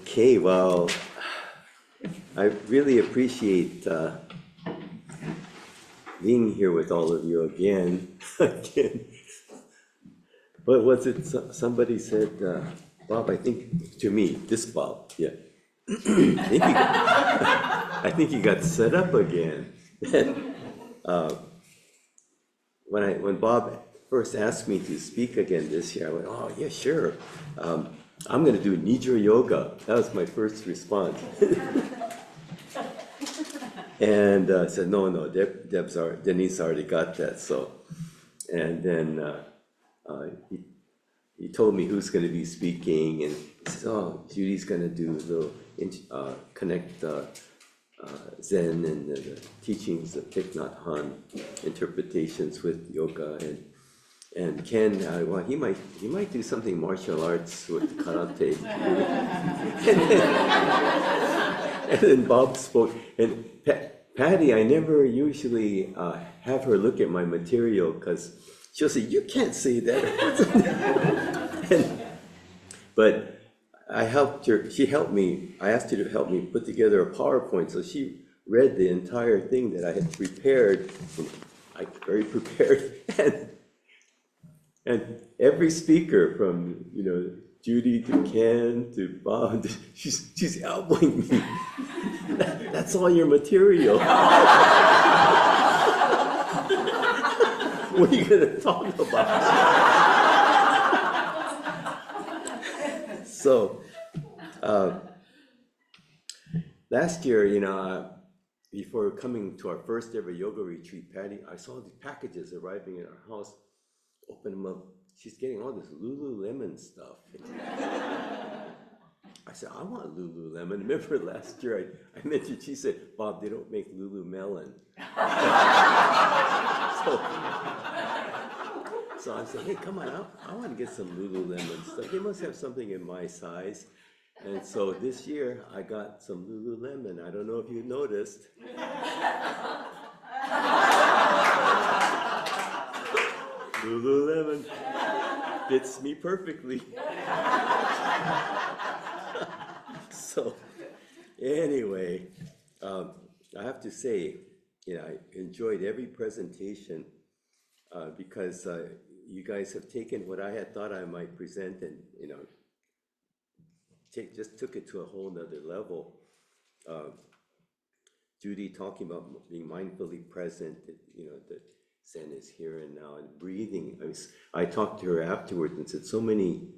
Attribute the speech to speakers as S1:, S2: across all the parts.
S1: Okay, well, I really appreciate being here with all of you again. Again. But was it somebody said, Bob, I think to me, this Bob, yeah. I think he got set up again. When Bob first asked me to speak again this year, I went, oh yeah, sure. I'm going to do Nidra Yoga. That was my first response. And I said, no, Denise already got that. So, and then he told me who's going to be speaking, and he says, oh, Judy's going to do a little connect Zen and the teachings of Thich Nhat Hanh, interpretations with yoga, and Ken, well, he might do something martial arts with karate. And then Bob spoke, and Patty, I never usually have her look at my material because she'll say, you can't say that. But I helped her, she helped me, I asked her to help me put together a PowerPoint, so she read the entire thing that I had prepared, very prepared, and every speaker from, Judy to Ken to Bob, she's elbowing me. That's all your material. What are you gonna talk about? So, last year, before coming to our first ever yoga retreat, Patty, I saw the packages arriving at our house. Open them up. She's getting all this Lululemon stuff. I said, I want Lululemon. Remember last year I mentioned, she said, Bob, they don't make Lulumelon. So I said, hey, come on, I want to get some Lululemon stuff. They must have something in my size. And so this year I got some Lululemon. I don't know if you noticed. Lululemon fits me perfectly. So anyway, I have to say, I enjoyed every presentation because you guys have taken what I had thought I might present and, just took it to a whole nother level. Judy talking about being mindfully present, that Zen is here and now, and breathing. I talked to her afterwards and said so many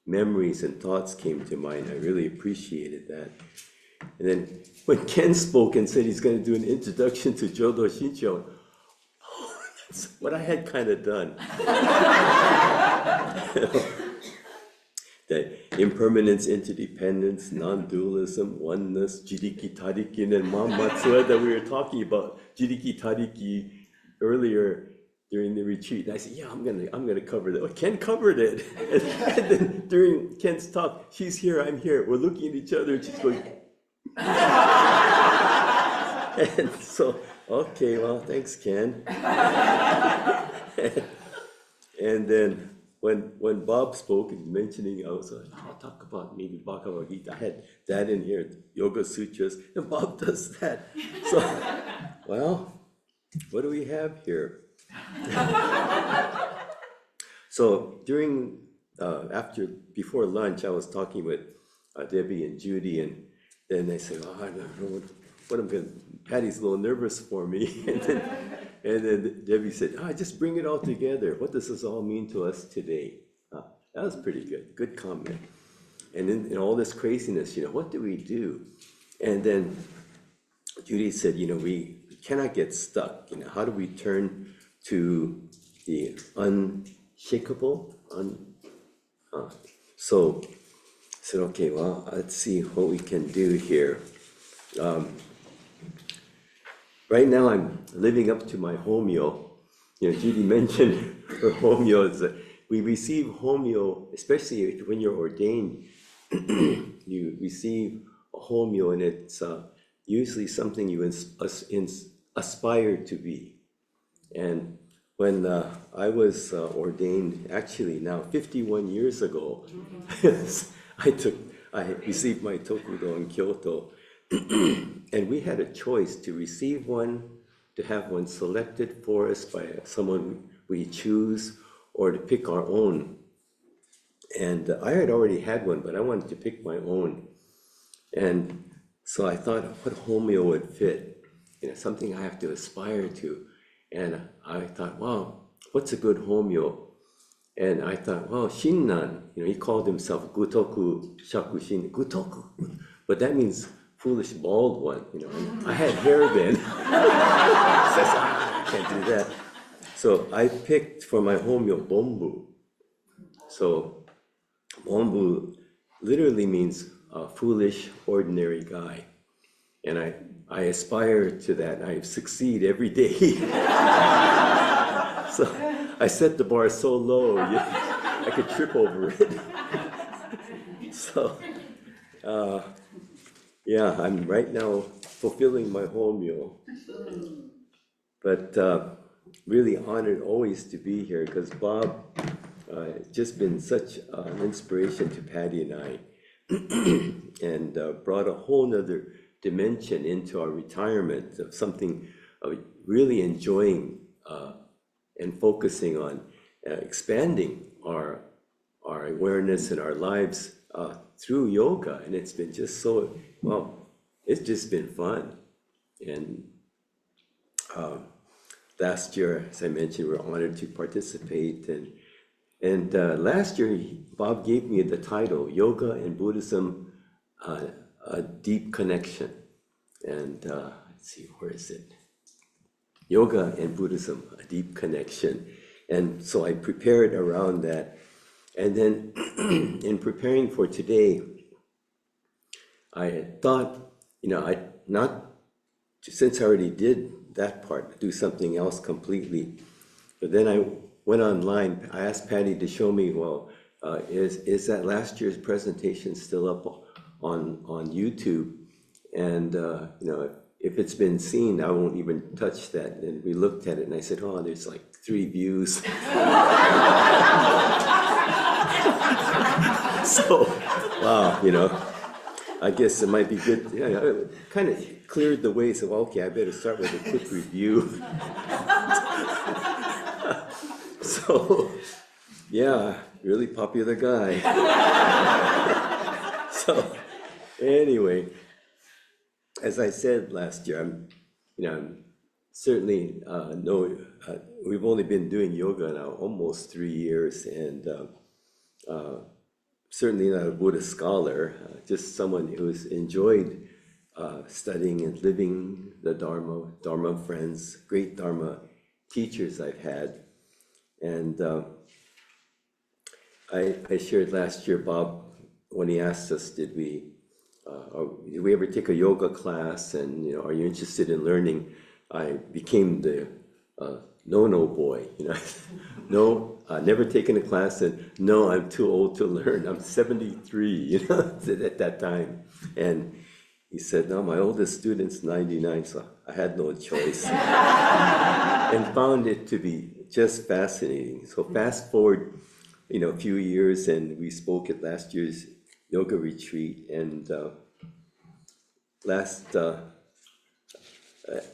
S1: memories and thoughts came to mind. I really appreciated that. And then when Ken spoke and said he's going to do an introduction to Jodo Shincho, that's what I had kind of done. That impermanence, interdependence, non-dualism, oneness, Jiriki Tariki, and then Matsua that we were talking about, Jiriki Tariki, earlier during the retreat. And I said, yeah, I'm gonna cover that. Well, Ken covered it. And then during Ken's talk, she's here, I'm here. We're looking at each other and she's going. And so, okay, well, thanks, Ken. And then when Bob spoke and mentioning, I was like, I'll talk about maybe Bhagavad Gita. I had that in here, Yoga Sutras, and Bob does that. So, well, what do we have here? So before lunch, I was talking with Debbie and Judy, and then they said, oh, I don't know what I'm going to, Patty's a little nervous for me. And then Debbie said, just bring it all together. What does this all mean to us today? That was pretty good comment. And in all this craziness, what do we do? And then Judy said, we cannot get stuck. How do we turn to the unshakable? So I said, okay, well, let's see what we can do here. Right now I'm living up to my homyo. Judy mentioned her homyo is that we receive homyo, especially when you're ordained, you receive a homyo, and it's usually something you aspire to be. And when I was ordained, actually now 51 years ago, I received my Tokudo in Kyoto. And we had a choice to receive one, to have one selected for us by someone we choose, or to pick our own. And I had already had one, but I wanted to pick my own. And so I thought, what homyo would fit? Something I have to aspire to. And I thought, wow, what's a good homyo? And I thought, well, Shinnan, he called himself Gutoku Shakushin, Gutoku. But that means foolish bald one, And I had hair then. So I can't do that. So I picked for my homyo Bombu. So Bombu literally means foolish, ordinary guy. And I aspire to that. I succeed every day. So I set the bar so low, I could trip over it. So, yeah, I'm right now fulfilling my homyo. But really honored always to be here, because Bob just been such an inspiration to Patty and I, and brought a whole nother dimension into our retirement of something really enjoying and focusing on expanding our awareness and our lives through yoga. And it's been just so, well, it's just been fun. And last year, as I mentioned, we were honored to participate. And last year, Bob gave me the title, Yoga and Buddhism, a Deep Connection. And let's see, where is it? Yoga and Buddhism, a Deep Connection. And so I prepared around that. And then in preparing for today, I thought, since I already did that part, do something else completely. But then I went online, I asked Patty to show me, well, is that last year's presentation still up on YouTube? And, if it's been seen, I won't even touch that. And we looked at it and I said, oh, there's like 3 views. So, wow, I guess it might be good. It kind of cleared the way, so okay, I better start with a quick review. So, yeah, really popular guy. So, anyway, as I said last year, I'm certainly we've only been doing yoga now almost 3 years, and certainly not a Buddhist scholar, just someone who's enjoyed studying and living the Dharma friends, great Dharma teachers I've had. And I shared last year, Bob, when he asked us, did we ever take a yoga class, and are you interested in learning? I became the no boy, no, never taken a class, and no, I'm too old to learn. I'm 73, at that time. And he said, no, my oldest student's 99, so I had no choice. And found it to be just fascinating. So fast forward, a few years, and we spoke at last year's yoga retreat, and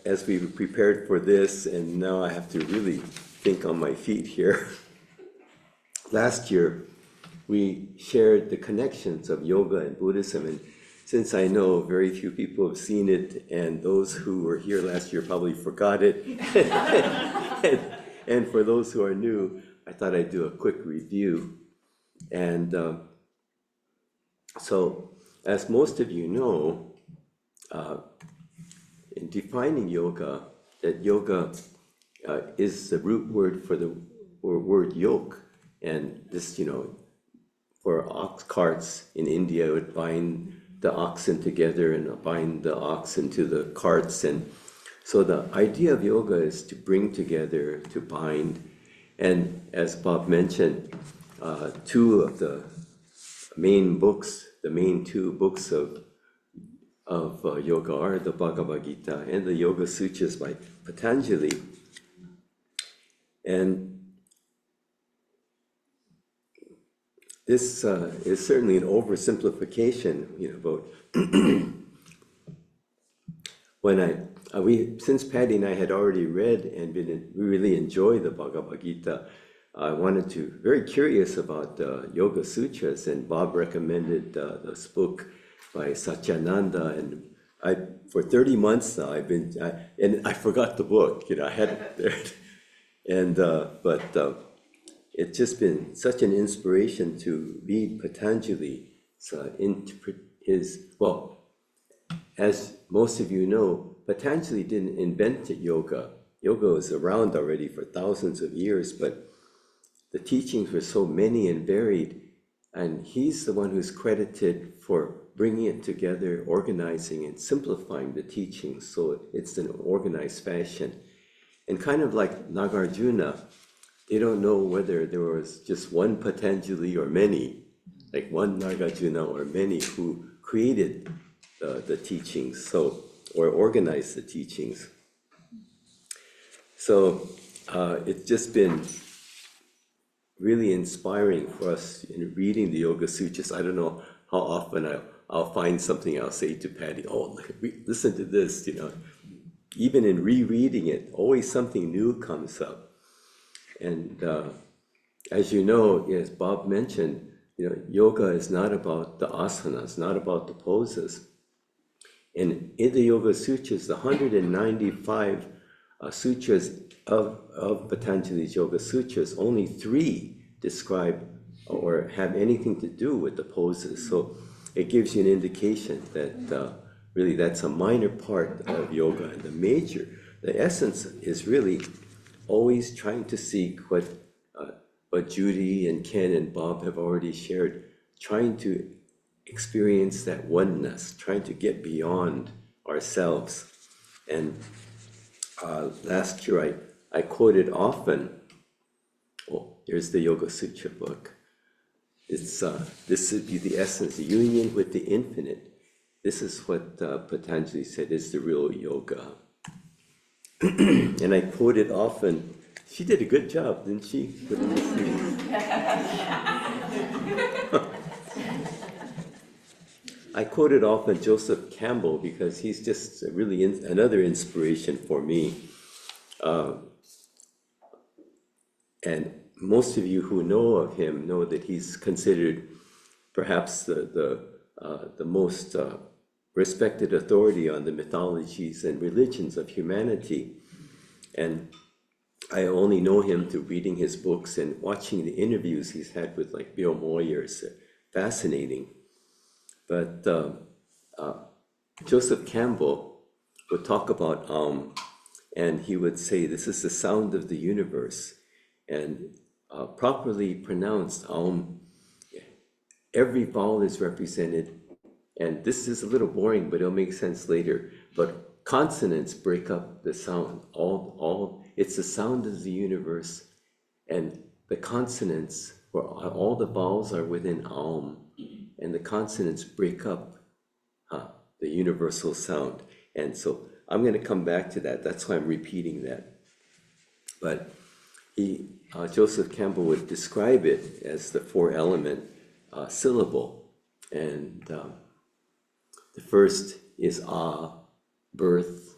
S1: as we prepared for this, and now I have to really think on my feet here. Last year, we shared the connections of yoga and Buddhism, and since I know very few people have seen it, and those who were here last year probably forgot it, and for those who are new, I thought I'd do a quick review. And so, as most of you know, in defining yoga, that yoga is the root word for the word yoke. And this, for ox carts in India, would bind the oxen together and bind the oxen to the carts. And so the idea of yoga is to bring together, to bind. And as Bob mentioned, 2 of the main books, the main 2 books of yoga are the Bhagavad Gita and the Yoga Sutras by Patanjali. And this is certainly an oversimplification, about when since Patty and I had already read and we really enjoyed the Bhagavad Gita, I wanted to, very curious about Yoga Sutras, and Bob recommended this book by Satyananda, and for 30 months now and I forgot the book, I had it there, and but it's just been such an inspiration to read Patanjali. So well, as most of you know, Patanjali didn't invent yoga. Yoga was around already for thousands of years, but the teachings were so many and varied, and he's the one who's credited for bringing it together, organizing and simplifying the teachings so it's in an organized fashion. And kind of like Nagarjuna, they don't know whether there was just one Patanjali or many, like one Nagarjuna or many who created the teachings, or organized the teachings. So it's just been really inspiring for us in reading the Yoga Sutras. I don't know how often I'll find something I'll say to Patty, oh, listen to this, Even in rereading it, always something new comes up. And as you know, as Bob mentioned, yoga is not about the asanas, not about the poses. And in the Yoga Sutras, the 195 sutras of Patanjali's Yoga Sutras, only 3 describe or have anything to do with the poses. So it gives you an indication that really that's a minor part of yoga. And the essence is really always trying to seek what Judy and Ken and Bob have already shared, trying to experience that oneness, trying to get beyond ourselves. And last year I quoted often, here's the Yoga Sutra book. It's this would be the essence, the union with the infinite. This is what Patanjali said is the real yoga. And I quoted often. She did a good job, didn't she? I quoted often Joseph Campbell because he's just really another inspiration for me. And most of you who know of him know that he's considered perhaps the most respected authority on the mythologies and religions of humanity. And I only know him through reading his books and watching the interviews he's had with like Bill Moyers. Fascinating. But Joseph Campbell would talk about and he would say, this is the sound of the universe. And properly pronounced, every vowel is represented. And this is a little boring, but it'll make sense later. But consonants break up the sound. It's the sound of the universe, and the consonants, where all the vowels are within Aum, and the consonants break up the universal sound. And so I'm going to come back to that. That's why I'm repeating that. But Joseph Campbell would describe it as the 4-element syllable, and the first is birth,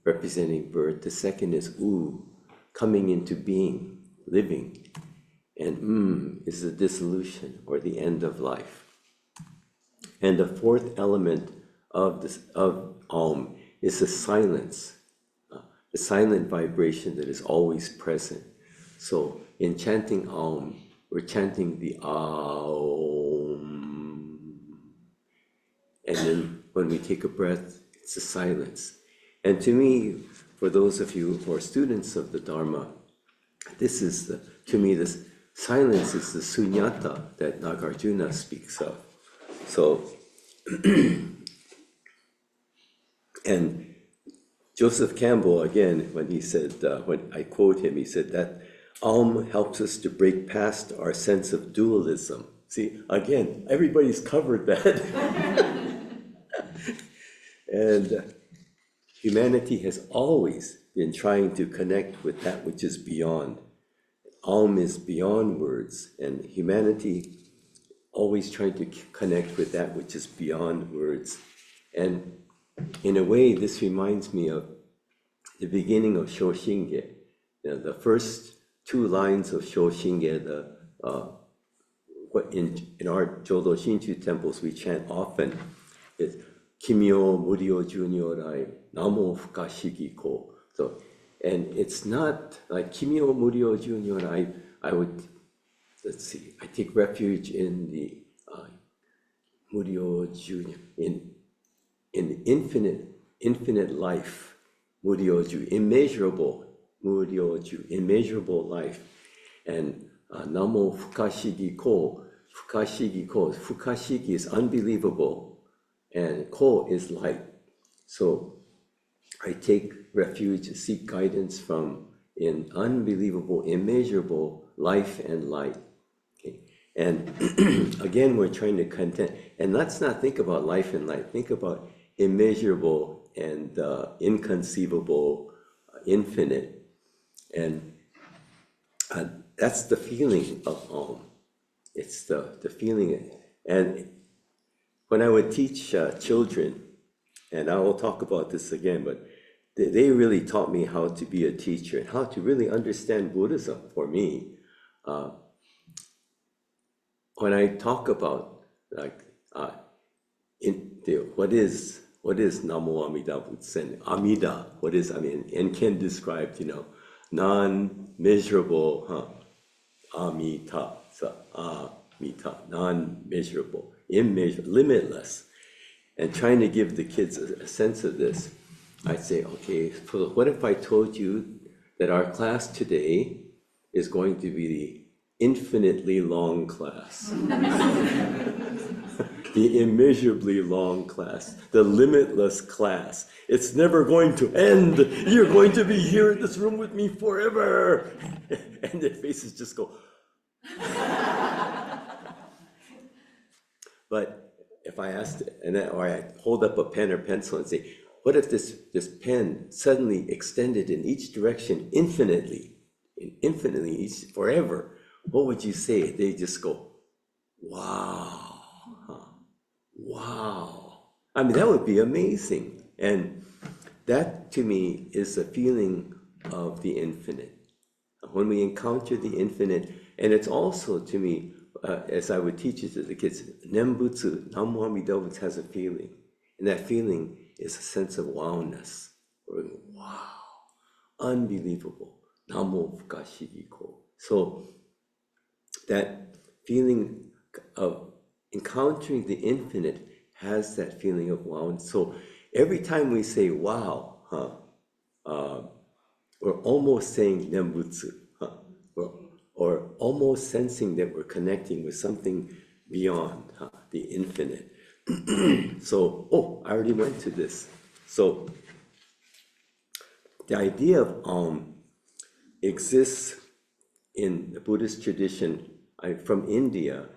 S1: representing birth. The second is coming into being, living. And is the dissolution or the end of life. And the 4th element of Aum is the silence, the silent vibration that is always present. So in chanting Aum, we're chanting the Aum. And then when we take a breath, it's the silence. And to me, for those of you who are students of the Dharma, this is to me, this silence is the sunyata that Nagarjuna speaks of. So, and Joseph Campbell, again, when he said, when I quote him, he said that Aum helps us to break past our sense of dualism. See, again, everybody's covered that. And humanity has always been trying to connect with that which is beyond. Aum is beyond words, and humanity always trying to connect with that which is beyond words. And in a way, this reminds me of the beginning of Shoshinge. The first two lines of Shoshinge, what in our Jodo Shinchu temples we chant often is Kimyo Muryo Junyorai Namo Fukashigi Ko. So, and it's not like Kimyo Muryo Junyorai. I would, let's see, I take refuge in the Muryo Junyo, in infinite life, Muryoju, immeasurable Muryoju, immeasurable life. And Namo Fukashigi Ko, Fukashigi is unbelievable, and Ko is light. So I take refuge, seek guidance from in unbelievable, immeasurable life and light. Okay. And again, we're trying to content, and let's not think about life and light, think about immeasurable and inconceivable, infinite. And that's the feeling of Om. It's the feeling. And when I would teach children, and I will talk about this again, but they really taught me how to be a teacher and how to really understand Buddhism for me. When I talk about like what is Namo Amida Butsen, Amida, what is, and Ken described, non-measurable, Amita, so Amita, non-measurable, immeasurable, limitless. And trying to give the kids a sense of this, I'd say, okay, so what if I told you that our class today is going to be the infinitely long class? The immeasurably long class, the limitless class. It's never going to end. You're going to be here in this room with me forever. And their faces just go. But if I asked, or I hold up a pen or pencil and say, what if this pen suddenly extended in each direction infinitely, forever? What would you say? They just go, wow. Wow. That would be amazing. And that to me is a feeling of the infinite. When we encounter the infinite, and it's also to me, as I would teach it to the kids, Nembutsu, Namo Amida Butsu has a feeling. And that feeling is a sense of wowness. Or, wow, unbelievable. Namo Fukashigi Ko. So that feeling of encountering the infinite has that feeling of wow. And so every time we say wow, we're almost saying Nembutsu, or almost sensing that we're connecting with something beyond the infinite. So, I already went to this. So the idea of exists in the Buddhist tradition. From India,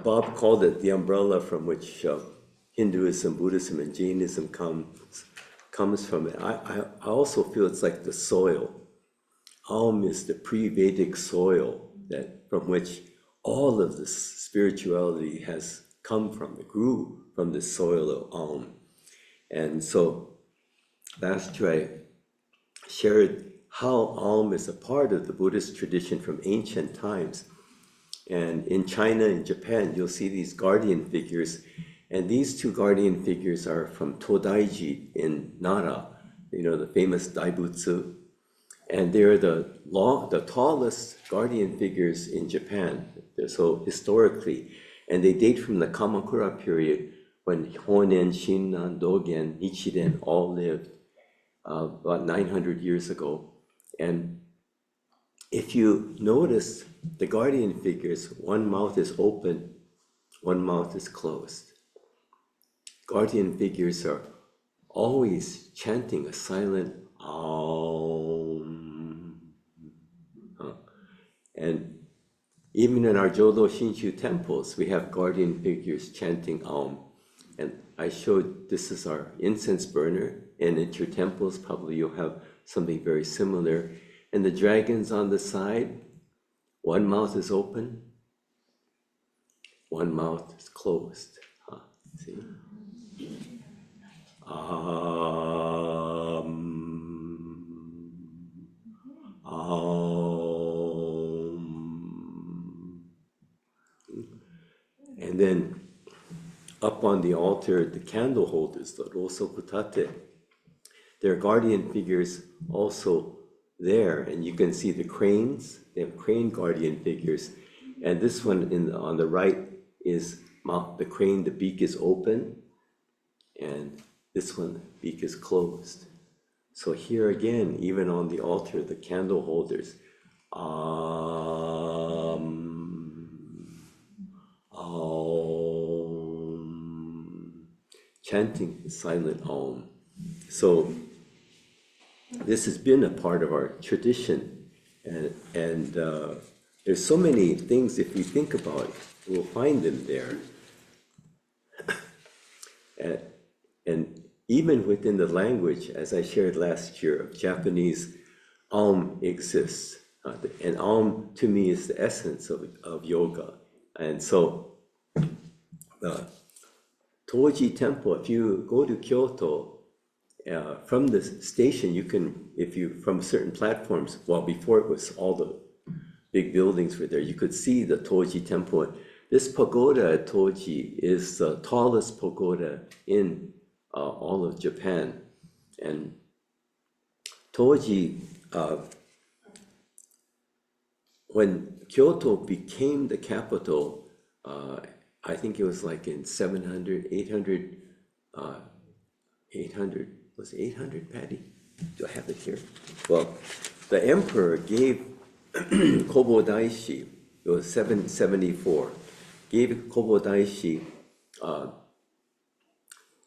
S1: Bob called it the umbrella from which Hinduism, Buddhism, and Jainism comes from. I also feel it's like the soil. Aum is the pre-Vedic soil from which all of this spirituality has come from. It grew from the soil of Aum. And so last year I shared how Aum is a part of the Buddhist tradition from ancient times. And in China and Japan, you'll see these guardian figures. And these two guardian figures are from Todaiji in Nara, the famous Daibutsu. And they're the tallest guardian figures in Japan. So historically, and they date from the Kamakura period when Honen, Shinran, Dogen, Nichiren all lived about 900 years ago. And if you notice the guardian figures, one mouth is open, one mouth is closed. Guardian figures are always chanting a silent Aum. And even in our Jodo Shinshu temples, we have guardian figures chanting Aum. And I showed this is our incense burner, and at your temples, probably you'll have something very similar. and the dragons on the side, one mouth is open, one mouth is closed. See? And then up on the altar, the candle holders, the rosokutate, their guardian figures also there, and you can see the cranes. They have crane guardian figures, and this one on the right is the crane. The beak is open, and this one, the beak is closed. So here again, even on the altar, the candle holders, chanting the silent Om. So this has been a part of our tradition, and there's so many things, if we think about it, we'll find them there. And even within the language, as I shared last year, of Japanese, Om exists. And Om to me is the essence of yoga. And so the Toji Temple, if you go to Kyoto, from the station, you can, from certain platforms, well, before it was all the big buildings were there, you could see the Toji Temple. This pagoda at Toji is the tallest pagoda in all of Japan. And Toji, when Kyoto became the capital, I think it was like in 800, was it 800, Patty? Do I have it here? Well, the emperor gave Kobodaishi, it was 774, gave Kobodaishi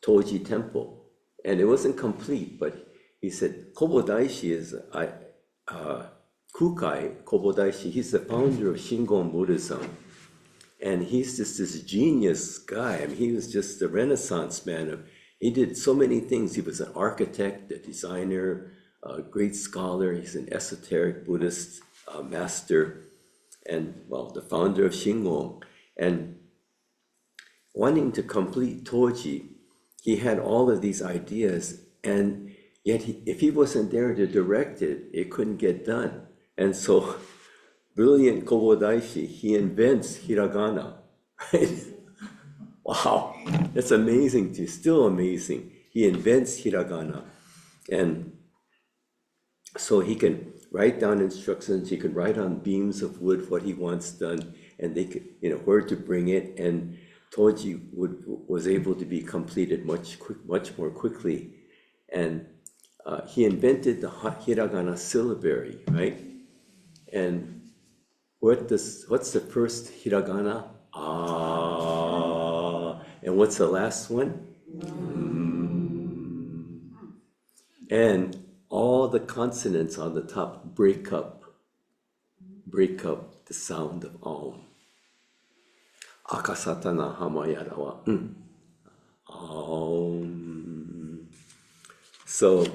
S1: Toji Temple, and it wasn't complete, but he said Kobodaishi is Kukai Kobodaishi. He's the founder of Shingon Buddhism, and he's just this genius guy. I mean, he was just the Renaissance man. He did so many things. He was an architect, a designer, a great scholar. He's an esoteric Buddhist master, and well, the founder of Shingon. And wanting to complete Toji, he had all of these ideas, and yet if he wasn't there to direct it, it couldn't get done. And so, brilliant Kobodaishi, he invents hiragana, right? Wow, that's amazing too, still amazing. He invents hiragana, and so he can write down instructions, he can write on beams of wood what he wants done, and they could, where to bring it, and Toji was able to be completed much more quickly. And he invented the hiragana syllabary, right? And what's the first hiragana? And what's the last one? And all the consonants on the top break up the sound of Om. Akasatana hamayarawa. Om. So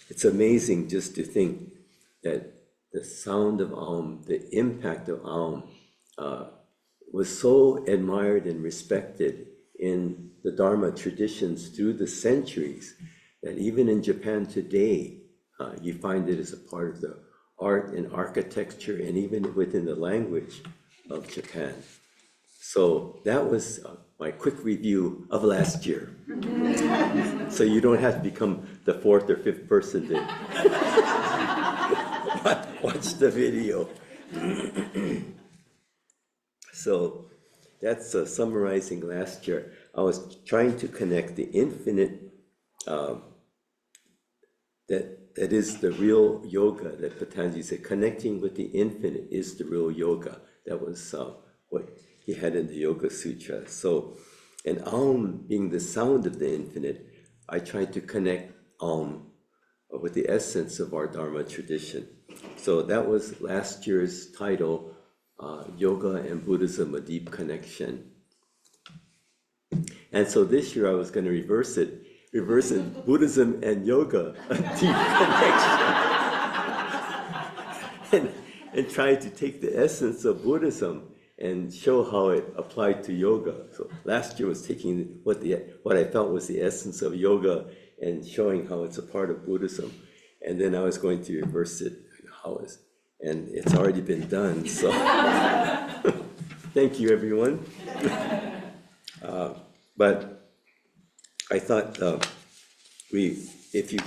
S1: it's amazing just to think that the sound of Om, the impact of Om, was so admired and respected in the Dharma traditions through the centuries that even in Japan today, you find it as a part of the art and architecture and even within the language of Japan. So that was my quick review of last year. So you don't have to become the fourth or fifth person to watch the video. So that's summarizing last year. I was trying to connect the infinite, that is the real yoga that Patanjali said, connecting with the infinite is the real yoga. That was what he had in the Yoga Sutra. So, and Om being the sound of the infinite, I tried to connect Om with the essence of our Dharma tradition. So that was last year's title, Yoga and Buddhism, a Deep Connection. And so this year I was going to reverse it. reversing Buddhism and yoga, a deep connection, and trying to take the essence of Buddhism and show how it applied to yoga. So last year was taking what I felt was the essence of yoga and showing how it's a part of Buddhism. And then I was going to reverse it, and it's already been done, so thank you, everyone. But I thought if you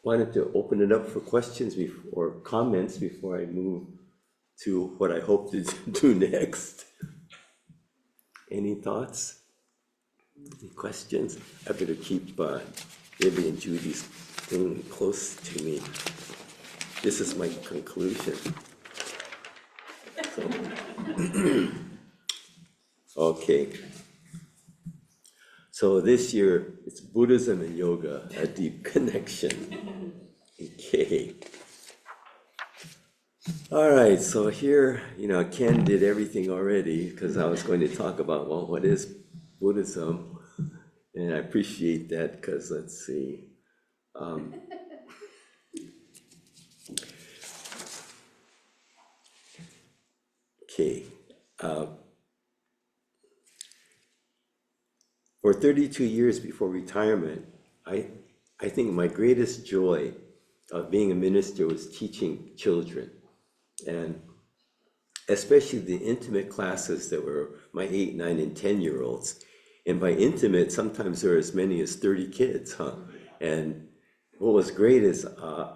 S1: wanted to open it up for questions or comments before I move to what I hope to do next. Any thoughts? Any questions? I better keep Debbie and Judy's thing close to me. This is my conclusion. So, okay. So this year, it's Buddhism and yoga, a deep connection. Okay. All right, so here, Ken did everything already because I was going to talk about, well, what is Buddhism? And I appreciate that because, let's see. Okay. For 32 years before retirement, I think my greatest joy of being a minister was teaching children, and especially the intimate classes that were my 8, 9, and 10-year-olds. And by intimate, sometimes there were as many as 30 kids, And what was great is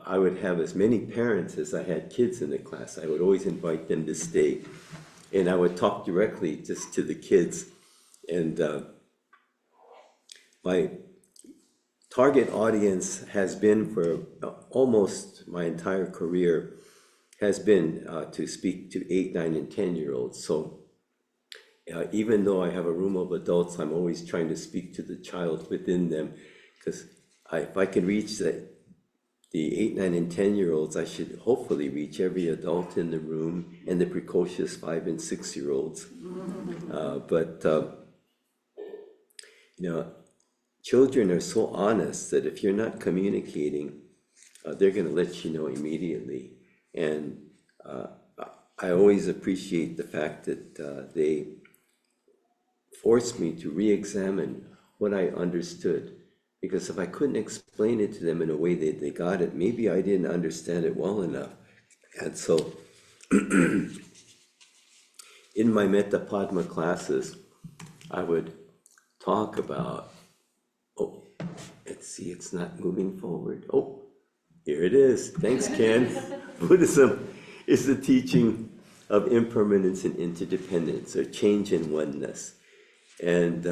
S1: I would have as many parents as I had kids in the class. I would always invite them to stay, and I would talk directly just to the kids. And my target audience has been for almost my entire career has been to speak to 8, 9, and 10-year-olds. So even though I have a room of adults, I'm always trying to speak to the child within them, because if I can reach the 8, 9, and 10-year-olds, I should hopefully reach every adult in the room and the precocious 5 and 6-year-olds. Children are so honest that if you're not communicating, they're going to let you know immediately. And I always appreciate the fact that they forced me to re-examine what I understood. Because if I couldn't explain it to them in a way that they got it, maybe I didn't understand it well enough. And so in my Metta Padma classes, I would talk about, let's see, it's not moving forward. Oh, here it is. Thanks, Ken. Buddhism is the teaching of impermanence and interdependence, or change and oneness. And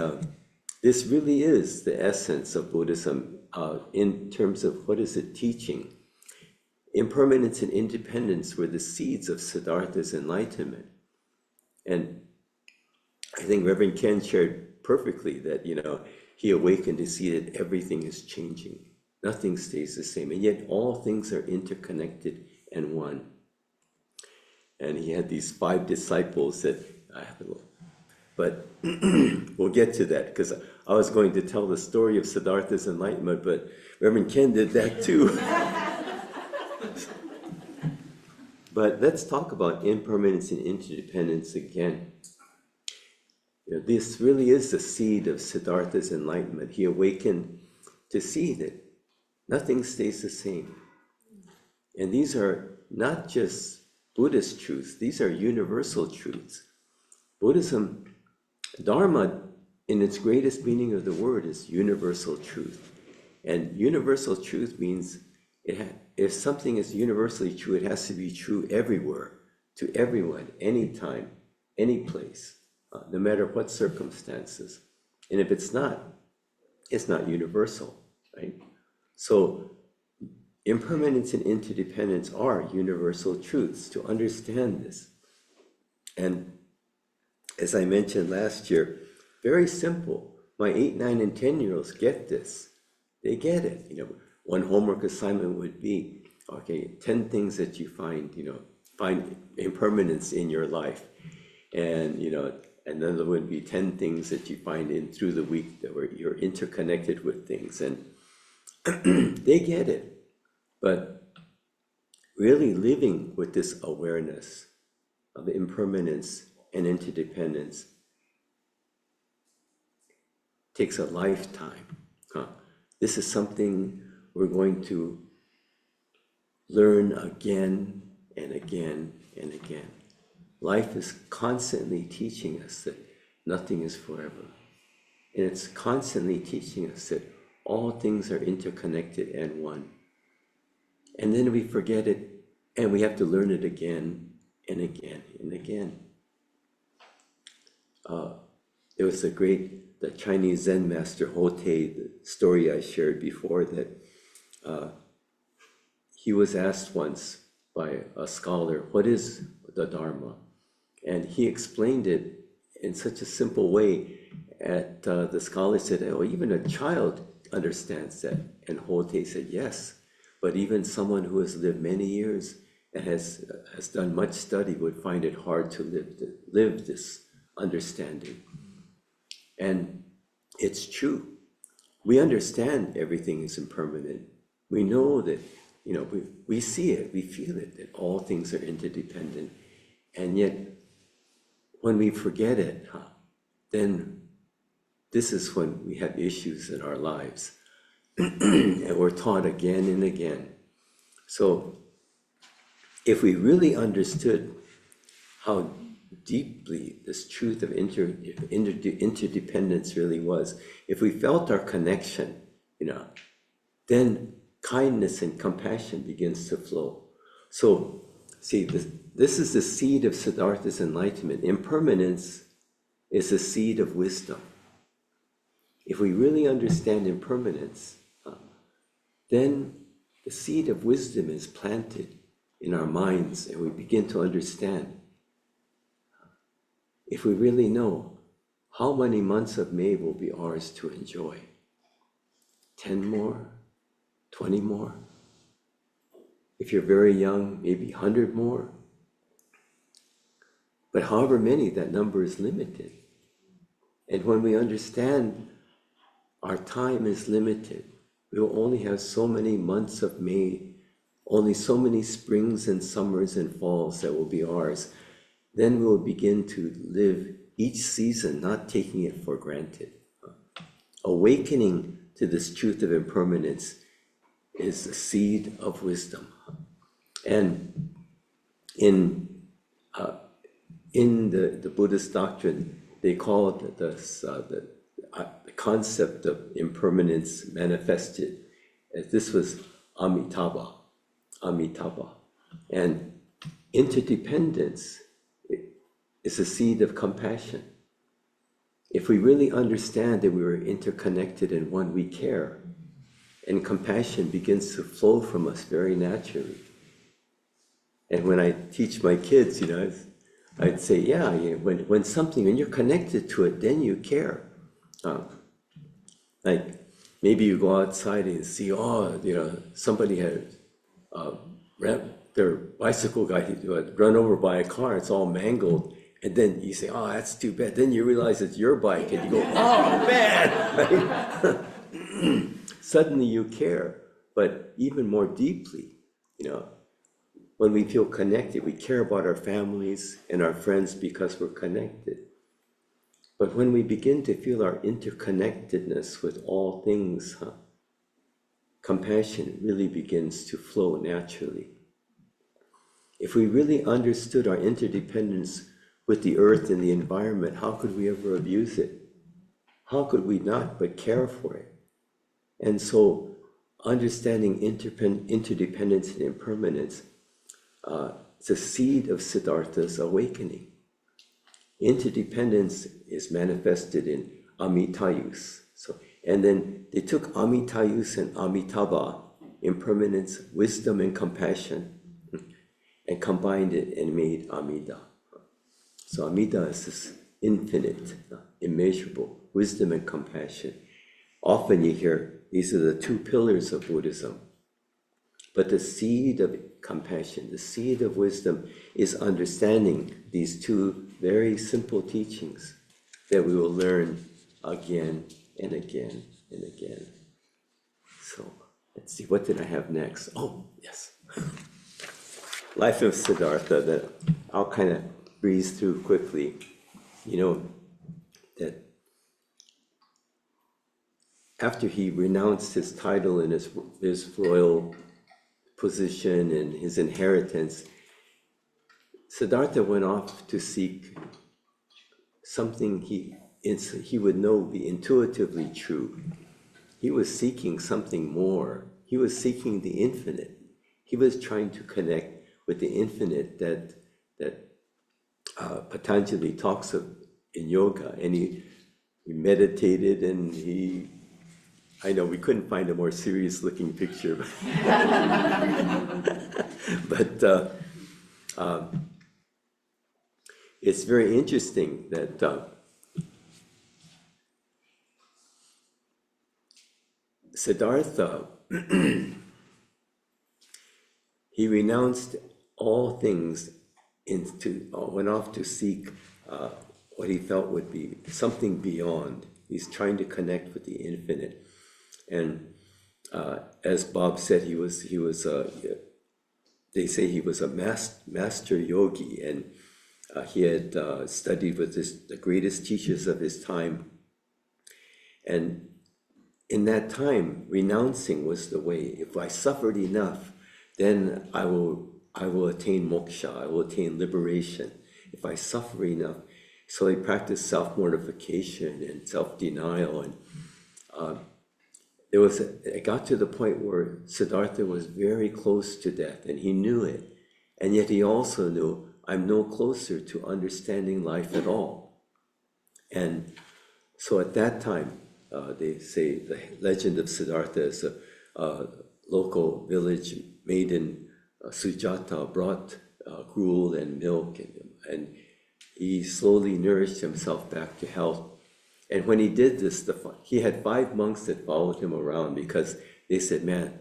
S1: this really is the essence of Buddhism in terms of what is it teaching. Impermanence and independence were the seeds of Siddhartha's enlightenment. And I think Reverend Ken shared perfectly that, he awakened to see that everything is changing. Nothing stays the same, and yet all things are interconnected and one. And he had these 5 disciples that but we'll get to that, because I was going to tell the story of Siddhartha's enlightenment, but Reverend Ken did that too. But let's talk about impermanence and interdependence again. This really is the seed of Siddhartha's enlightenment. He awakened to see that nothing stays the same. And these are not just Buddhist truths, these are universal truths. Buddhism, Dharma, in its greatest meaning of the word, is universal truth. And universal truth means if something is universally true, it has to be true everywhere, to everyone, anytime, any place, no matter what circumstances. And if it's not universal, right? So impermanence and interdependence are universal truths. To understand this, and as I mentioned last year, very simple. My 8, 9, and 10-year-olds get this. They get it. One homework assignment would be, 10 things that you find impermanence in your life. And, and then there would be 10 things that you find in through the week that were you're interconnected with things, and they get it. But really living with this awareness of impermanence and interdependence takes a lifetime. This is something we're going to learn again and again and again. Life is constantly teaching us that nothing is forever. And it's constantly teaching us that all things are interconnected and one. And then we forget it, and we have to learn it again and again and again. There was the Chinese Zen master Hote, the story I shared before, that he was asked once by a scholar, what is the Dharma? And he explained it in such a simple way. The scholar said, oh, even a child understands that. And Hote said, yes, but even someone who has lived many years and has done much study would find it hard to live this understanding. And it's true. We understand everything is impermanent. We know that, we see it, we feel it, that all things are interdependent. And yet, when we forget it, then this is when we have issues in our lives. And we're taught again and again. So, if we really understood how deeply this truth of interdependence really was, if we felt our connection, then kindness and compassion begins to flow. So, see, this is the seed of Siddhartha's enlightenment. Impermanence is the seed of wisdom. If we really understand impermanence, then the seed of wisdom is planted in our minds, and we begin to understand. If we really know how many months of May will be ours to enjoy, 10 more, 20 more. If you're very young, maybe 100 more. But however many, that number is limited. And when we understand our time is limited, we will only have so many months of May, only so many springs and summers and falls that will be ours. Then we will begin to live each season, not taking it for granted. Awakening to this truth of impermanence is the seed of wisdom. And in the Buddhist doctrine, they call the concept of impermanence manifested as this was Amitabha. And interdependence is a seed of compassion. If we really understand that we are interconnected in one, we care. And compassion begins to flow from us very naturally. And when I teach my kids, I'd say, when you're connected to it, then you care. Like maybe you go outside and see, somebody had their bicycle got run over by a car, it's all mangled. And then you say, oh, that's too bad. Then you realize it's your bike and you go, oh man! Right? Suddenly you care, but even more deeply, when we feel connected, we care about our families and our friends because we're connected. But when we begin to feel our interconnectedness with all things, compassion really begins to flow naturally. If we really understood our interdependence with the earth and the environment, how could we ever abuse it? How could we not but care for it? And so, understanding interdependence and impermanence, it's a seed of Siddhartha's awakening. Interdependence is manifested in Amitayus. And then they took Amitayus and Amitabha, impermanence, wisdom, and compassion, and combined it and made Amida. So Amida is this infinite, immeasurable wisdom and compassion. Often you hear these are the two pillars of Buddhism. But the seed of compassion, the seed of wisdom is understanding these two very simple teachings. that we will learn again and again and again. So let's see, what did I have next? Oh, yes. Life of Siddhartha, that I'll kind of breeze through quickly. You know, that after he renounced his title and his royal position and his inheritance, Siddhartha went off to seek something he would know be intuitively true. He was seeking something more. He was seeking the infinite. He was trying to connect with the infinite that Patanjali talks of in yoga. And he meditated, and I know we couldn't find a more serious looking picture, but it's very interesting that Siddhartha, he renounced all things, went off to seek what he felt would be something beyond. He's trying to connect with the infinite. And as Bob said, they say he was a master yogi, and he had studied with the greatest teachers of his time. And in that time, renouncing was the way. If I suffered enough, then I will attain moksha, I will attain liberation. If I suffer enough. So he practiced self-mortification and self-denial. And it got to the point where Siddhartha was very close to death, and he knew it. And yet he also knew, I'm no closer to understanding life at all. And so at that time, they say the legend of Siddhartha is a local village maiden, Sujata, brought gruel and milk, and he slowly nourished himself back to health. And when he did this, he had 5 monks that followed him around, because they said, man,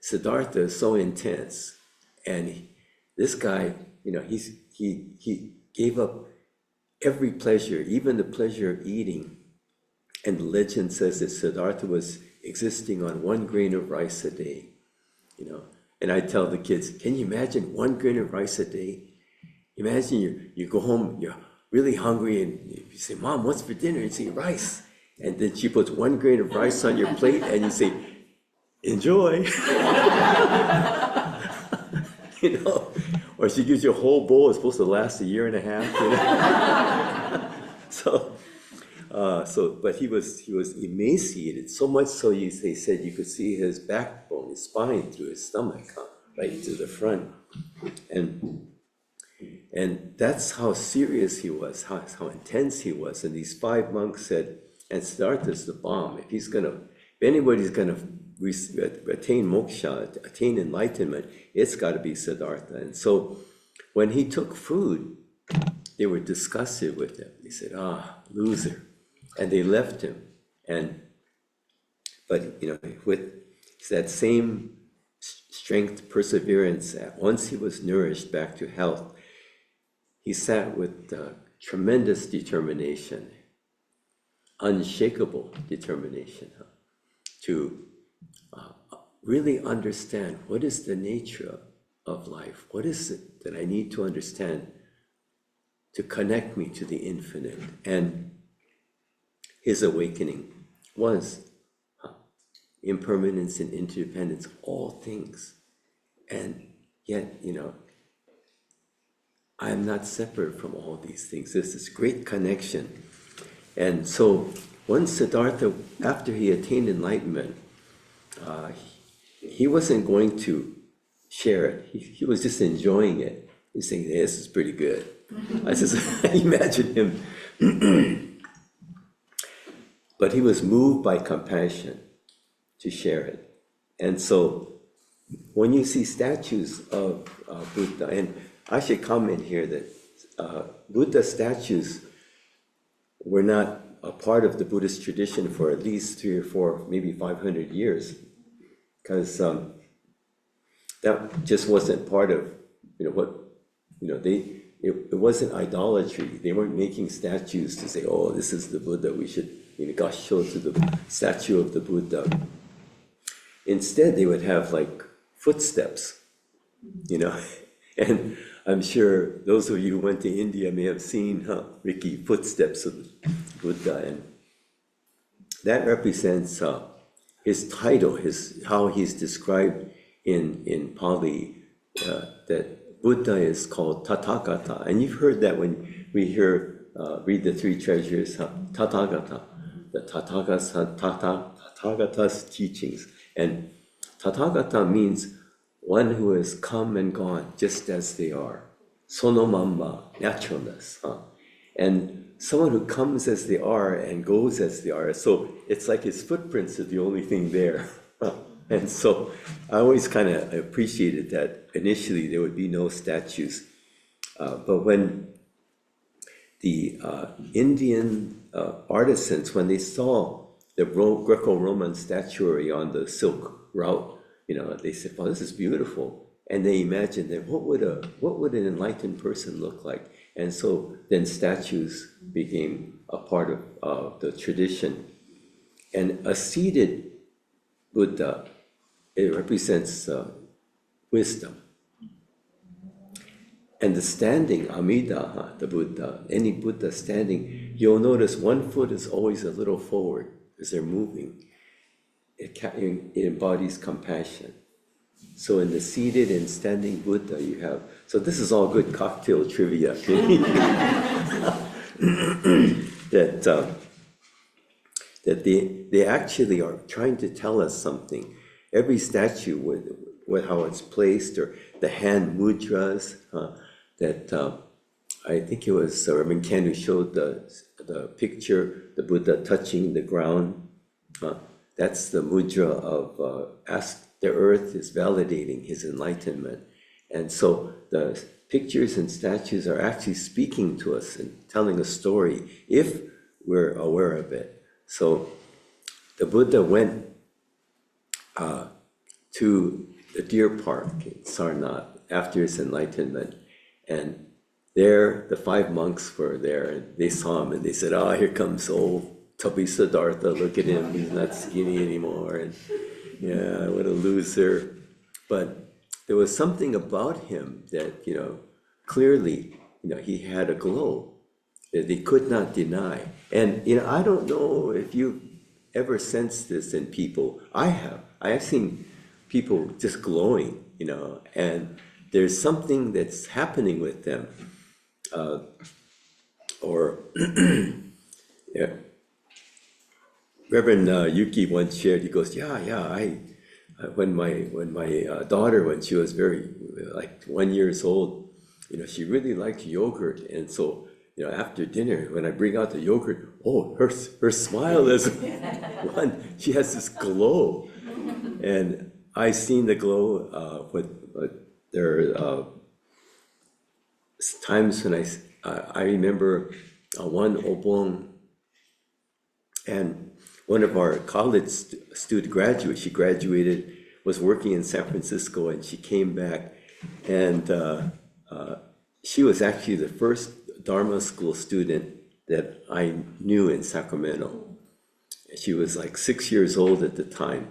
S1: Siddhartha is so intense, and this guy, you know, he gave up every pleasure, even the pleasure of eating. And the legend says that Siddhartha was existing on 1 grain of rice a day, you know. And I tell the kids, can you imagine 1 grain of rice a day? Imagine you go home, you're really hungry, and you say, Mom, what's for dinner? And you say, rice. And then she puts 1 grain of rice on your plate, and you say, enjoy. You know, or she gives you a whole bowl, it's supposed to last a year and a half, you know? But he was emaciated, so much so they said you could see his backbone, his spine through his stomach, right to the front. And that's how serious he was, how intense he was. And these 5 monks said, and Siddhartha's the bomb. If anybody's gonna attain moksha, attain enlightenment, it's got to be Siddhartha. And so when he took food, they were disgusted with him. They said, loser. And they left him. But you know, with that same strength, perseverance, once he was nourished back to health, he sat with tremendous determination, unshakable determination, to really understand what is the nature of life. What is it that I need to understand to connect me to the infinite? And his awakening was impermanence and interdependence, all things. And yet, you know, I am not separate from all these things. There's this great connection. And so once Siddhartha, after he attained enlightenment, he wasn't going to share it. He was just enjoying it. He's saying, hey, this is pretty good. I says, imagine him. But he was moved by compassion to share it. And so when you see statues of Buddha, and I should comment here that Buddha statues were not a part of the Buddhist tradition for at least 3 or 4, maybe 500 years, because that just wasn't part of, you know, what, you know, it wasn't idolatry. They weren't making statues to say, oh, this is the Buddha, we should, gasho to the statue of the Buddha. Instead, they would have like footsteps, and I'm sure those of you who went to India may have seen, Ricky, footsteps of the Buddha, and that represents his title, how he's described in Pali, that Buddha is called Tathagata, and you've heard that when we read the Three Treasures, Tathagata, the Tathagata's teachings, and Tathagata means one who has come and gone just as they are, sonomamba, naturalness, and someone who comes as they are and goes as they are. So it's like his footprints are the only thing there. And so I always kind of appreciated that initially there would be no statues. But when the Indian artisans, when they saw the Greco-Roman statuary on the Silk Route, they said, well, this is beautiful. And they imagined that what would an enlightened person look like? And so then statues became a part of the tradition. And a seated Buddha, it represents wisdom. And the standing, Amida, the Buddha, any Buddha standing, you'll notice one foot is always a little forward as they're moving. It embodies compassion. So in the seated and standing Buddha you have, so this is all good cocktail trivia, that they actually are trying to tell us something. Every statue with how it's placed, or the hand mudras, I think it was Reverend Ken who showed the picture, the Buddha touching the ground. That's the mudra of the earth is validating his enlightenment. And so the pictures and statues are actually speaking to us and telling a story if we're aware of it. So the Buddha went to the deer park in Sarnath after his enlightenment, and there the 5 monks were there, and they saw him and they said, here comes old Tubby Siddhartha, look at him, he's not skinny anymore, and yeah, what a loser. But there was something about him that, clearly, he had a glow that they could not deny. And, I don't know if you've ever sensed this in people. I have seen people just glowing, and there's something that's happening with them. Yeah. Reverend Yuki once shared, he goes, when my daughter, when she was like 1 year old, she really liked yogurt. And so, after dinner, when I bring out the yogurt, her smile is one, she has this glow. And I've seen the glow there are times when I remember one Obong, and one of our college student graduates, she graduated, was working in San Francisco, and she came back, and she was actually the first Dharma school student that I knew in Sacramento. She was like 6 years old at the time,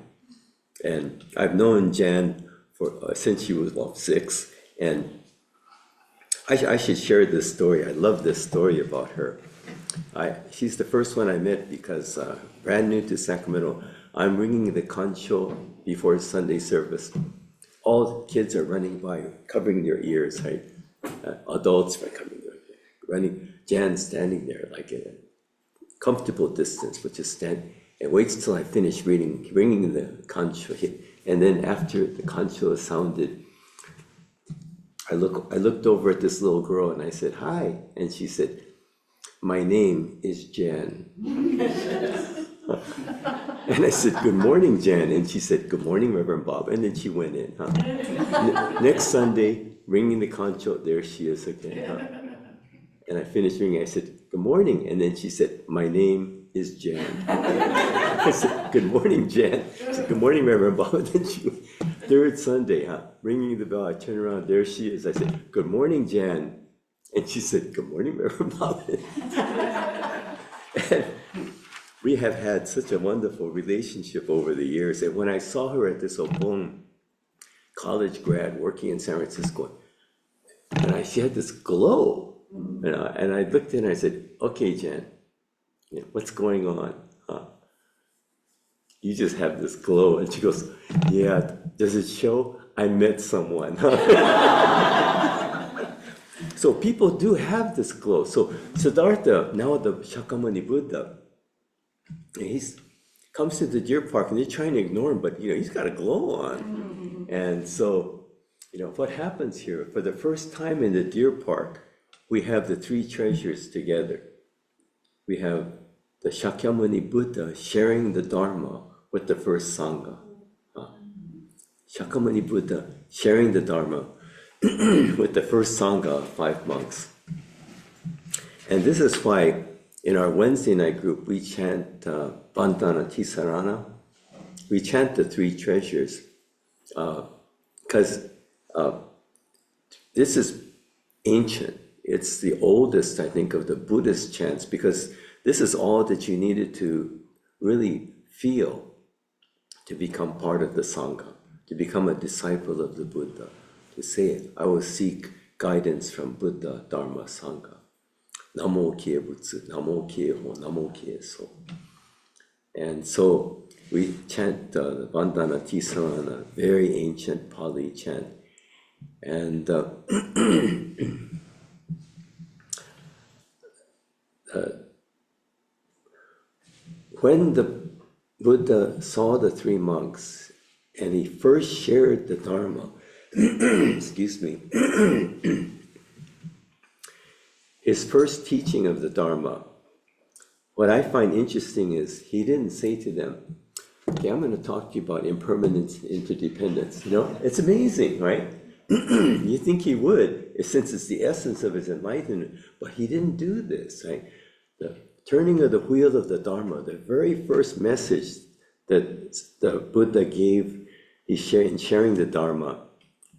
S1: and I've known Jan since she was 6, and I should share this story. I love this story about her. She's the first one I met because brand new to Sacramento, I'm ringing the kancho before Sunday service. All the kids are running by, covering their ears, right? Adults are running. Jan's standing there like at a comfortable distance, but just stand and waits till I finish ringing the kancho. And then after the kancho is sounded, I looked over at this little girl and I said, hi. And she said, my name is Jan. And I said, good morning, Jan. And she said, good morning, Reverend Bob. And then she went in. Next Sunday, ringing the kancho, there she is again. And I finished ringing. I said, good morning. And then she said, my name is Jan. I said, good morning, Jan. She said, good morning, Reverend Bob. And then third Sunday, ringing the bell, I turn around, there she is. I said, good morning, Jan. And she said, "Good morning, Reverend Bob." And we have had such a wonderful relationship over the years. And when I saw her at this Obon college grad working in San Francisco, and she had this glow. And I looked in and I said, "Okay, Jen, what's going on? You just have this glow." And she goes, "Yeah, does it show? I met someone." So people do have this glow. So Siddhartha, now the Shakyamuni Buddha, he comes to the deer park and they're trying to ignore him, but he's got a glow on. And so, what happens here, for the first time in the deer park, we have the three treasures together. We have the Shakyamuni Buddha sharing the Dharma with the first Sangha. Shakyamuni Buddha sharing the Dharma with the first Sangha of 5 monks. And this is why in our Wednesday night group, we chant Bandhana Tisarana. We chant the three treasures because this is ancient. It's the oldest, I think, of the Buddhist chants, because this is all that you needed to really feel to become part of the Sangha, to become a disciple of the Buddha, to say, "I will seek guidance from Buddha, Dharma, Sangha. Namo Kie Butsu, Namo Kie Ho, Namo Kie So." And so we chant the Bandhana Tisarana, very ancient Pali chant. And when the Buddha saw the three monks and he first shared the Dharma, excuse me, his first teaching of the Dharma, what I find interesting is he didn't say to them, "Okay, I'm going to talk to you about impermanence and interdependence." It's amazing, right? You think he would, since it's the essence of his enlightenment, but he didn't do this, right? The turning of the wheel of the Dharma, the very first message that the Buddha gave in sharing the Dharma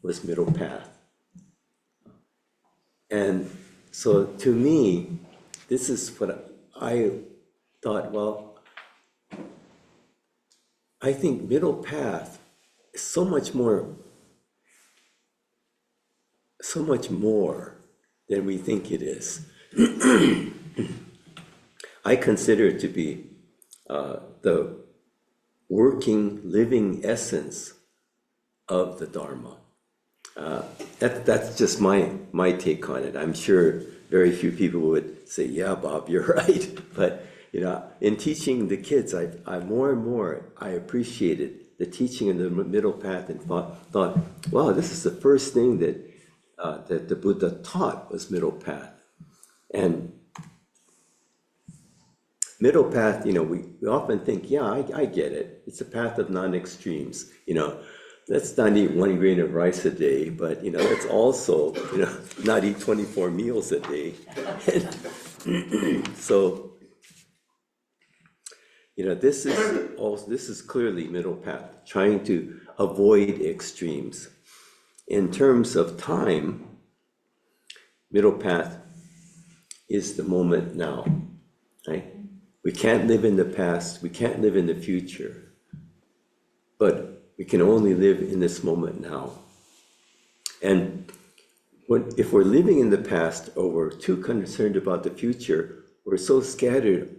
S1: was middle path. And so to me, this is what I thought, well, I think middle path is so much more than we think it is. I consider it to be the working, living essence of the Dharma. That's just my take on it. I'm sure very few people would say, "Yeah, Bob, you're right." But in teaching the kids, I more and more I appreciated the teaching in the middle path, and thought, wow, this is the first thing that the Buddha taught was middle path. And middle path, we often think, yeah, I get it. It's a path of non-extremes. Let's not eat 1 grain of rice a day, but let's also not eat 24 meals a day. So this is clearly middle path, trying to avoid extremes. In terms of time, middle path is the moment now, right? We can't live in the past, we can't live in the future, but we can only live in this moment now. And if we're living in the past, or we're too concerned about the future, we're so scattered,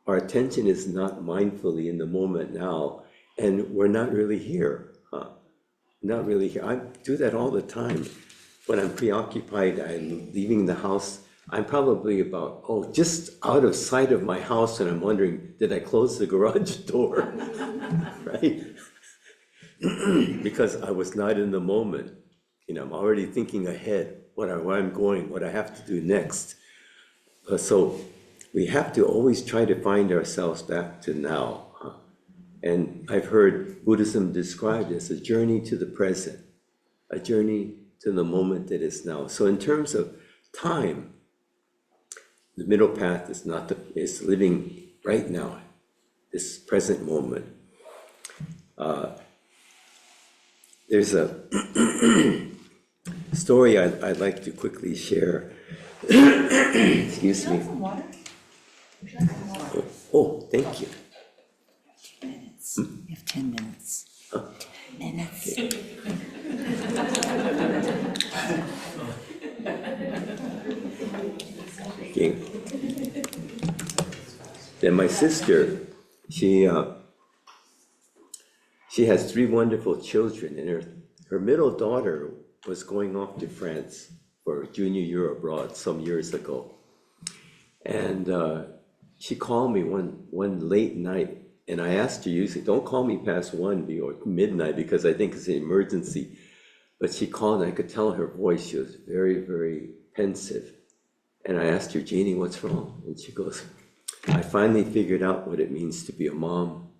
S1: our attention is not mindfully in the moment now, and we're not really here. Not really here. I do that all the time. When I'm preoccupied, I'm leaving the house, I'm probably about, just out of sight of my house, and I'm wondering, did I close the garage door? Right? Because I was not in the moment. I'm already thinking ahead, where I'm going, what I have to do next. So we have to always try to find ourselves back to now. And I've heard Buddhism described as a journey to the present, a journey to the moment that is now. So in terms of time, the middle path is living right now, this present moment. There's story I'd like to quickly share. Excuse me.
S2: Water?
S1: Oh, thank you.
S2: Minutes. You have 10 minutes. Minutes.
S1: Okay. Then my sister, she has three wonderful children, and her middle daughter was going off to France for junior year abroad some years ago. And she called me one late night, and I asked her, usually, don't call me past 1 or midnight because I think it's an emergency. But she called, and I could tell her voice, she was very, very pensive. And I asked her, Jeannie, what's wrong? And she goes, I finally figured out what it means to be a mom.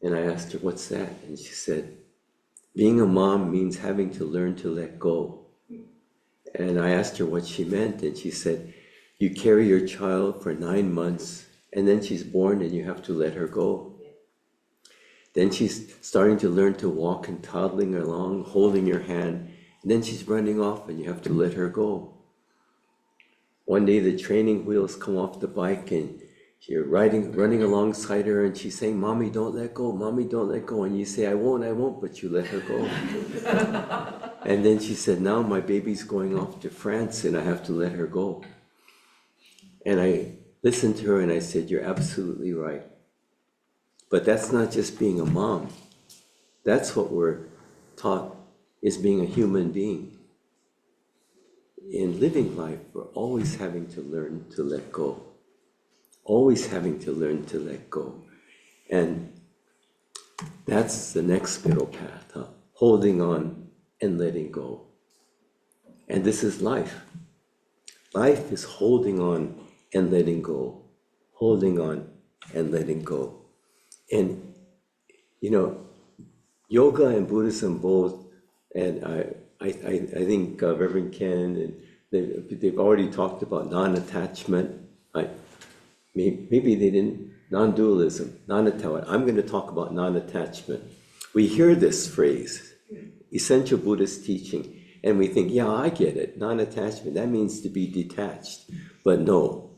S1: And I asked her, what's that? And she said, being a mom means having to learn to let go. And I asked her what she meant, and she said, you carry your child for 9 months, and then she's born and you have to let her go. Then she's starting to learn to walk and toddling along, holding your hand, and then she's running off and you have to let her go. One day the training wheels come off the bike and you're running alongside her, and she's saying, Mommy, don't let go, Mommy, don't let go. And you say, I won't, but you let her go. And then she said, now my baby's going off to France and I have to let her go. And I listened to her and I said, you're absolutely right. But that's not just being a mom. That's what we're taught is being a human being. In living life, we're always having to learn to let go. Always having to learn to let go. And that's the next middle path, huh? Holding on and letting go. And this is life. Life is holding on and letting go. Holding on and letting go. And, you know, yoga and Buddhism both, and I think Reverend Ken, and they've already talked about non-attachment. Maybe they didn't, non-dualism, non-attachment. I'm going to talk about non-attachment. We hear this phrase, essential Buddhist teaching, and we think, yeah, I get it, non-attachment, that means to be detached. But no,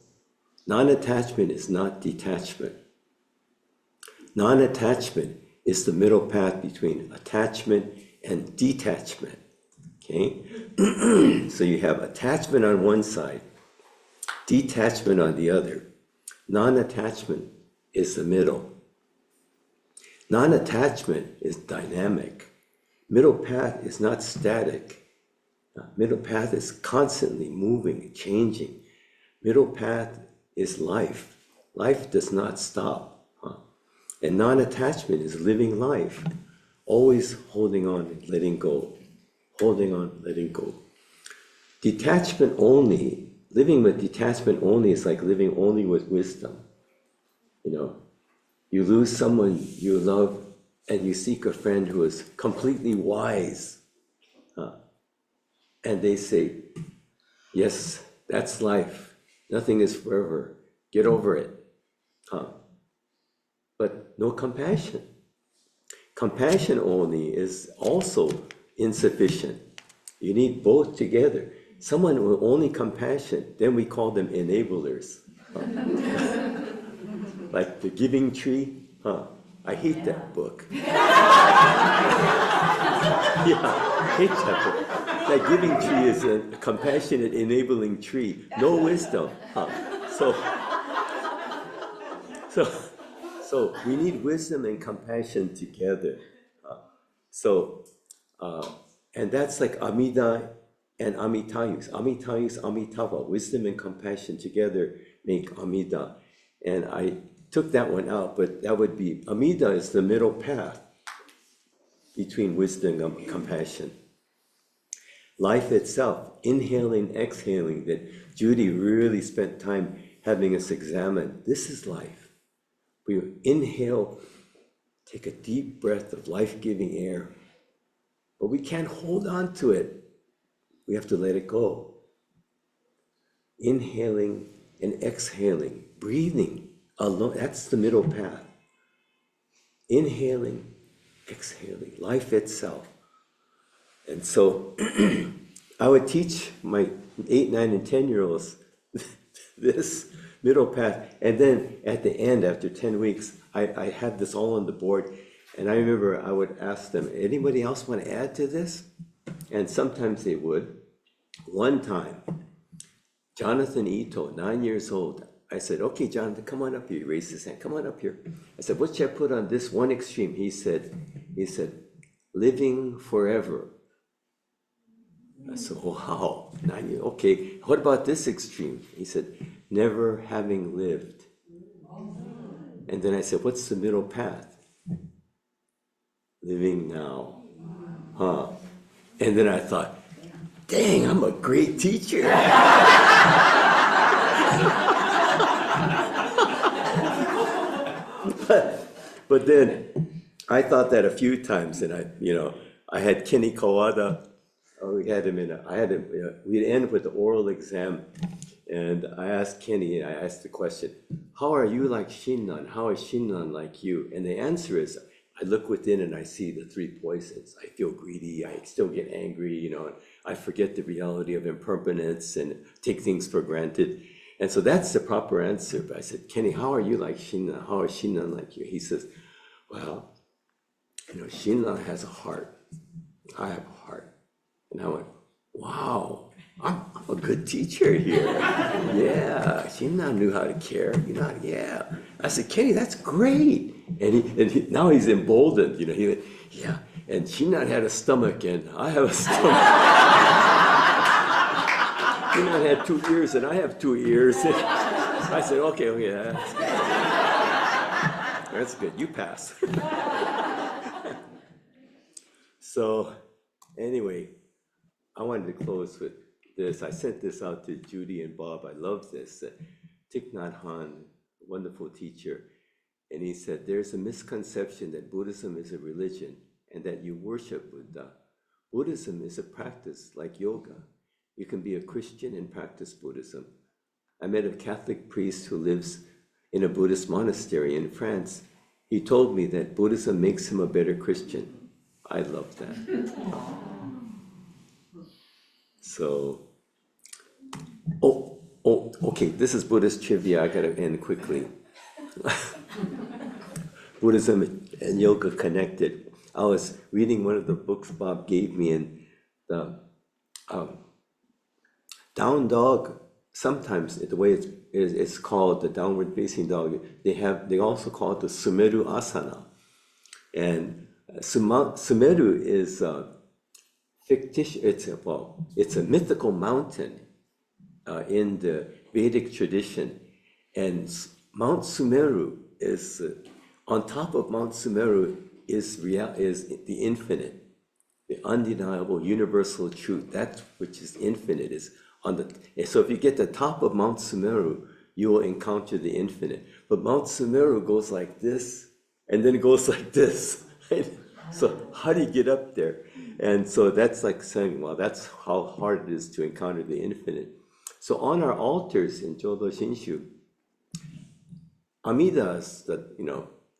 S1: non-attachment is not detachment. Non-attachment is the middle path between attachment and detachment, okay? So you have attachment on one side, detachment on the other. Non-attachment is the middle. Non-attachment is dynamic. Middle path is not static. Middle path is constantly moving, changing. Middle path is life. Life does not stop. And non-attachment is living life, always holding on and letting go, holding on, letting go. Detachment only, living with detachment only is like living only with wisdom. You know, you lose someone you love and you seek a friend who is completely wise. And they say, yes, that's life. Nothing is forever. Get over it. But no compassion. Compassion only is also insufficient. You need both together. Someone with only compassion, then we call them enablers. Like the Giving Tree. I hate that book. Yeah, I hate that book. That Giving Tree is a compassionate, enabling tree. No wisdom. So we need wisdom and compassion together. And that's like Amida and Amitayus. Amitayus, Amitabha. Wisdom and compassion together make Amida. And I took that one out, but that would be, Amida is the middle path between wisdom and compassion. Life itself, inhaling, exhaling, that Judy really spent time having us examine. This is life. We inhale, take a deep breath of life-giving air, but we can't hold on to it. We have to let it go. Inhaling and exhaling, breathing alone, that's the middle path. Inhaling, exhaling, life itself. And so I would teach my 8, 9, and 10-year-olds this middle path. And then at the end, after 10 weeks, I had this all on the board. And I remember I would ask them, anybody else want to add to this? And sometimes they would. One time, Jonathan Ito, 9 years old, I said, okay, Jonathan, come on up here. He raised his hand, come on up here. I said, what should I put on this one extreme? He said, living forever. I said, wow, 9 years, okay. What about this extreme? He said, never having lived. And then I said, what's the middle path? Living now. Huh? And then I thought, dang, I'm a great teacher. But then I thought that a few times, and I had Kenny Kawada. We had him we'd end with the oral exam, and I asked Kenny, I asked the question, how are you like Shinran? How is Shinran like you? And the answer is, I look within and I see the 3 poisons. I feel greedy, I still get angry, and I forget the reality of impermanence and take things for granted. And so that's the proper answer. But I said, Kenny, how are you like Shinran? How is Shinran like you? He says, well, Shinran has a heart. I have a heart. And I went, wow, I'm a good teacher here. Yeah, Shinran knew how to care. Yeah. I said, Kenny, that's great. And now he's emboldened. He went, yeah. And Shinran had a stomach, and I have a stomach. Shinran had 2 ears, and I have 2 ears. And I said, okay, that's good. You pass. So, anyway, I wanted to close with this. I sent this out to Judy and Bob. I love this. Thich Nhat Hanh, wonderful teacher. And he said, there's a misconception that Buddhism is a religion and that you worship Buddha. Buddhism is a practice like yoga. You can be a Christian and practice Buddhism. I met a Catholic priest who lives in a Buddhist monastery in France. He told me that Buddhism makes him a better Christian. I love that. So, okay, this is Buddhist trivia. I gotta end quickly. Buddhism and yoga connected. I was reading one of the books Bob gave me, and the down dog, sometimes the way it's called, the downward facing dog, they also call it the Sumeru Asana. And Sumeru is fictitious, it's a mythical mountain in the Vedic tradition. And Mount Sumeru is, on top of Mount Sumeru is the infinite, the undeniable universal truth. That which is infinite is on the, so if you get the top of Mount Sumeru, you will encounter the infinite. But Mount Sumeru goes like this, and then it goes like this. Right? So how do you get up there? And so that's like saying, well, that's how hard it is to encounter the infinite. So on our altars in Jodo Shinshu, Amida is the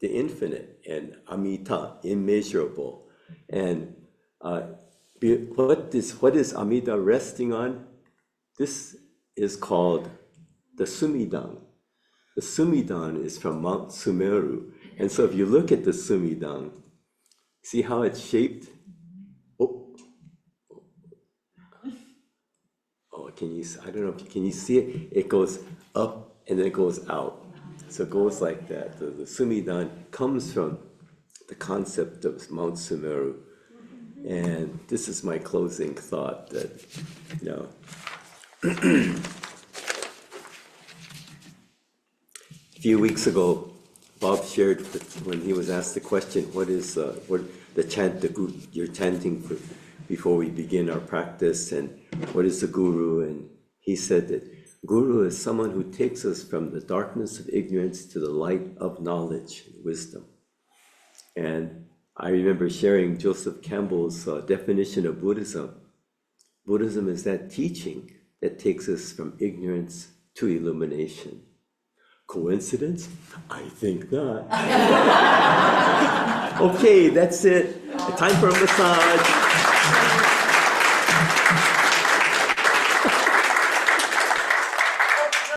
S1: infinite, and Amita, immeasurable. And what is Amida resting on? This is called the Sumidang. The Sumidang is from Mount Sumeru. And so if you look at the Sumidang, see how it's shaped? I don't know, can you see it? It goes up and then it goes out. So it goes like that. The Sumidang comes from the concept of Mount Sumeru. And this is my closing thought that, a few weeks ago, Bob shared when he was asked the question, what is what the chant you're chanting before we begin our practice, and what is the guru? And he said that guru is someone who takes us from the darkness of ignorance to the light of knowledge and wisdom. And I remember sharing Joseph Campbell's definition of Buddhism. Buddhism is that teaching that takes us from ignorance to illumination. Coincidence? I think not. Okay, that's it. Time for a massage.